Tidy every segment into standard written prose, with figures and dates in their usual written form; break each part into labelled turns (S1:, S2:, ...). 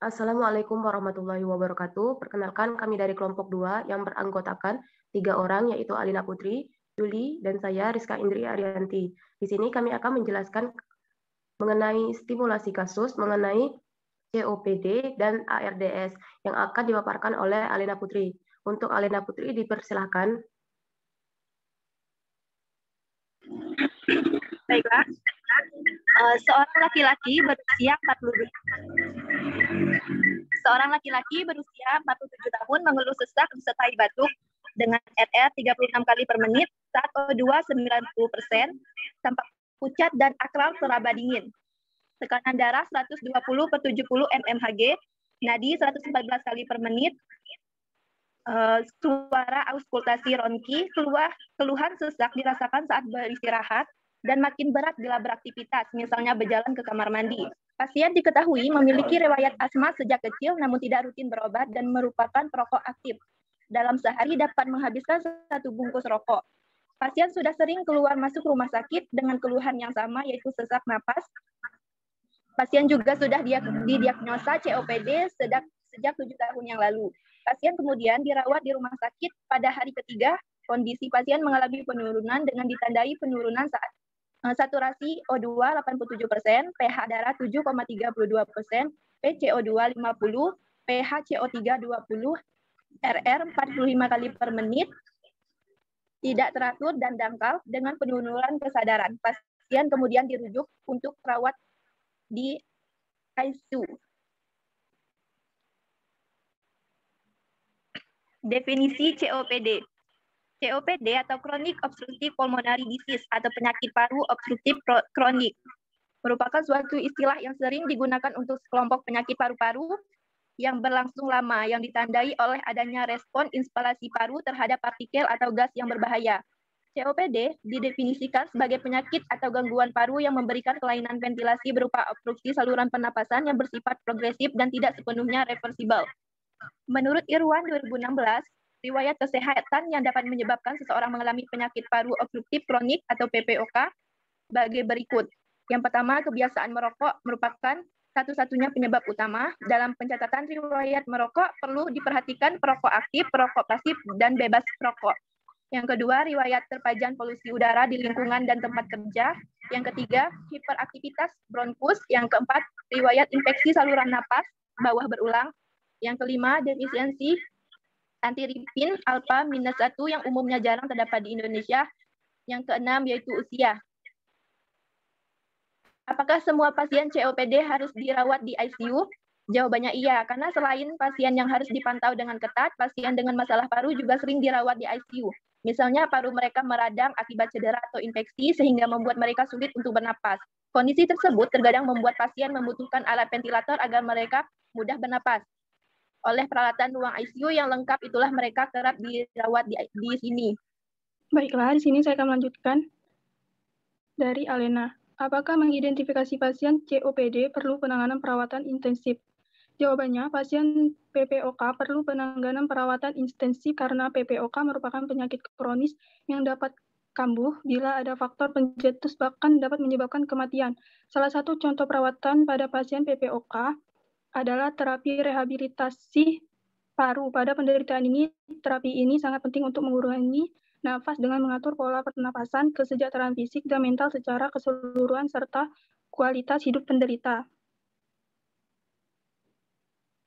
S1: Assalamualaikum warahmatullahi wabarakatuh. Perkenalkan kami dari kelompok 2 yang beranggotakan 3 orang, yaitu Alina Putri, Juli, dan saya Rizka Indri Arianti. Di sini kami akan menjelaskan mengenai stimulasi kasus, mengenai COPD dan ARDS yang akan dipaparkan oleh Alina Putri. Untuk Alina Putri dipersilahkan.
S2: Baiklah. Seorang laki-laki berusia 47 tahun mengeluh sesak disertai batuk dengan RR 36 kali per menit, saat O2 90%, tampak pucat dan akral seraba dingin. Tekanan darah 120/70 mmHg, nadi 114 kali per menit, suara auskultasi ronki, keluhan sesak dirasakan saat beristirahat, dan makin berat bila beraktivitas, misalnya berjalan ke kamar mandi. Pasien diketahui memiliki riwayat asma sejak kecil namun tidak rutin berobat dan merupakan perokok aktif. Dalam sehari dapat menghabiskan 1 bungkus rokok. Pasien sudah sering keluar masuk rumah sakit dengan keluhan yang sama, yaitu sesak napas. Pasien juga sudah didiagnosa COPD sejak 7 tahun yang lalu. Pasien kemudian dirawat di rumah sakit. Pada hari ketiga, kondisi pasien mengalami penurunan dengan ditandai penurunan saat saturasi O2 87%, pH darah 7,32%, PCO2 50, pH CO3 20, RR 45 kali per menit, tidak teratur dan dangkal dengan penurunan kesadaran. Pasien kemudian dirujuk untuk perawat di ICU. Definisi COPD. COPD atau Chronic Obstructive Pulmonary Disease atau penyakit paru obstruktif kronik merupakan suatu istilah yang sering digunakan untuk kelompok penyakit paru-paru yang berlangsung lama yang ditandai oleh adanya respon inspirasi paru terhadap partikel atau gas yang berbahaya. COPD didefinisikan sebagai penyakit atau gangguan paru yang memberikan kelainan ventilasi berupa obstruksi saluran pernapasan yang bersifat progresif dan tidak sepenuhnya reversibel. Menurut Irwan 2016, riwayat kesehatan yang dapat menyebabkan seseorang mengalami penyakit paru obstruktif kronik atau PPOK sebagai berikut. Yang pertama, kebiasaan merokok merupakan satu-satunya penyebab utama. Dalam pencatatan riwayat merokok, perlu diperhatikan perokok aktif, perokok pasif, dan bebas perokok. Yang kedua, riwayat terpajan polusi udara di lingkungan dan tempat kerja. Yang ketiga, hiperaktivitas bronkus. Yang keempat, riwayat infeksi saluran napas bawah berulang. Yang kelima, defisiensi antiripin alpha -1 yang umumnya jarang terdapat di Indonesia. Yang keenam yaitu usia. Apakah semua pasien COPD harus dirawat di ICU? Jawabannya iya, karena selain pasien yang harus dipantau dengan ketat, pasien dengan masalah paru juga sering dirawat di ICU. Misalnya paru mereka meradang akibat cedera atau infeksi sehingga membuat mereka sulit untuk bernapas. Kondisi tersebut terkadang membuat pasien membutuhkan alat ventilator agar mereka mudah bernapas. Oleh peralatan ruang ICU yang lengkap, itulah mereka kerap dirawat di sini.
S3: Baiklah, di sini saya akan melanjutkan dari Alena. Apakah mengidentifikasi pasien COPD perlu penanganan perawatan intensif? Jawabannya, pasien PPOK perlu penanganan perawatan intensif karena PPOK merupakan penyakit kronis yang dapat kambuh bila ada faktor pencetus bahkan dapat menyebabkan kematian. Salah satu contoh perawatan pada pasien PPOK adalah terapi rehabilitasi paru. Pada penderitaan ini, terapi ini sangat penting untuk mengurangi nafas dengan mengatur pola pernapasan, kesejahteraan fisik dan mental secara keseluruhan, serta kualitas hidup penderita.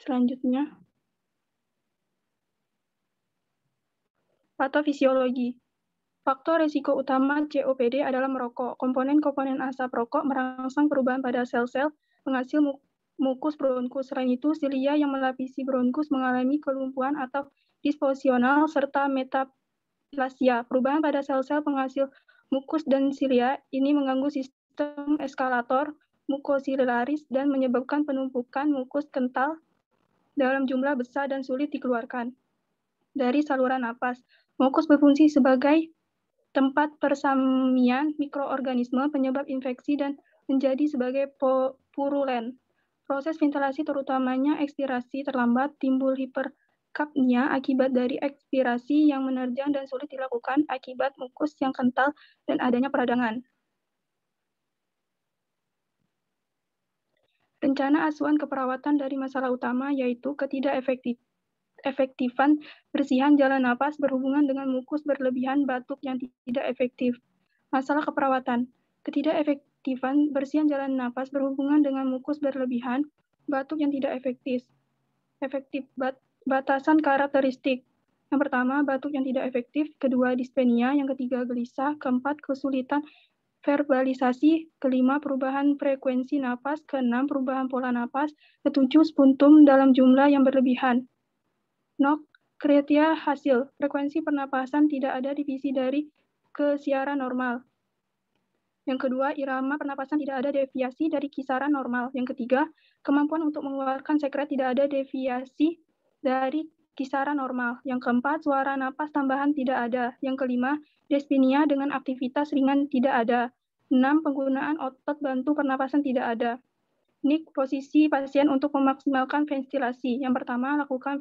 S3: Selanjutnya, patofisiologi. Faktor risiko utama COPD adalah merokok. Komponen-komponen asap rokok merangsang perubahan pada sel-sel penghasil mukus bronkus. Selain itu, silia yang melapisi bronkus mengalami kelumpuhan atau disfunksional serta metaplasia. Perubahan pada sel-sel penghasil mukus dan silia ini mengganggu sistem eskalator mukosiliaris dan menyebabkan penumpukan mukus kental dalam jumlah besar dan sulit dikeluarkan dari saluran napas. Mukus berfungsi sebagai tempat persamian mikroorganisme penyebab infeksi dan menjadi sebagai purulen. Proses ventilasi terutamanya ekspirasi terlambat, timbul hiperkapnia akibat dari ekspirasi yang menerjang dan sulit dilakukan akibat mukus yang kental dan adanya peradangan. Rencana asuhan keperawatan dari masalah utama yaitu ketidakefektifan bersihan jalan napas berhubungan dengan mukus berlebihan batuk yang tidak efektif. Masalah keperawatan. Ketidakefektifan bersihan jalan napas berhubungan dengan mukus berlebihan batuk yang tidak efektif. Batasan karakteristik. Yang pertama, batuk yang tidak efektif. Kedua, dispenia. Yang ketiga, gelisah. Keempat, kesulitan verbalisasi. Kelima, perubahan frekuensi napas. Keenam, perubahan pola napas. Ketujuh, spuntum dalam jumlah yang berlebihan. NOK, kriteria hasil. Frekuensi pernapasan tidak ada divisi dari kesiaran normal. Yang kedua, irama pernapasan tidak ada deviasi dari kisaran normal. Yang ketiga, kemampuan untuk mengeluarkan sekret tidak ada deviasi dari kisaran normal. Yang keempat, suara napas tambahan tidak ada. Yang kelima, dyspnea dengan aktivitas ringan tidak ada. 6. Penggunaan otot bantu pernapasan tidak ada. NIK, posisi pasien untuk memaksimalkan ventilasi. Yang pertama, lakukan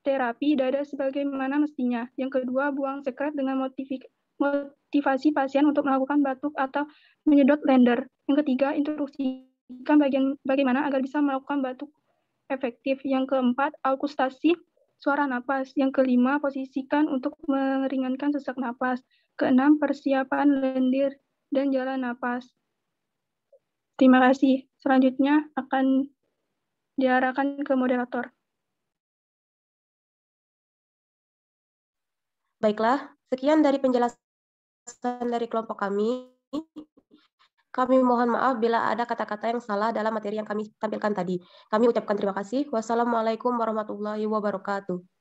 S3: terapi dada sebagaimana mestinya. Yang kedua, buang sekret dengan motivasi pasien untuk melakukan batuk atau menyedot lender. Yang ketiga, instruksikan bagaimana agar bisa melakukan batuk efektif. Yang keempat, akusasi suara napas. Yang kelima, posisikan untuk meringankan sesak napas. Keenam, persiapan lendir dan jalan napas. Terima kasih. Selanjutnya akan diarahkan ke moderator.
S1: Baiklah, sekian dari penjelasan dari kelompok kami. Kami mohon maaf bila ada kata-kata yang salah dalam materi yang kami tampilkan tadi. Kami ucapkan terima kasih. Wassalamualaikum warahmatullahi wabarakatuh.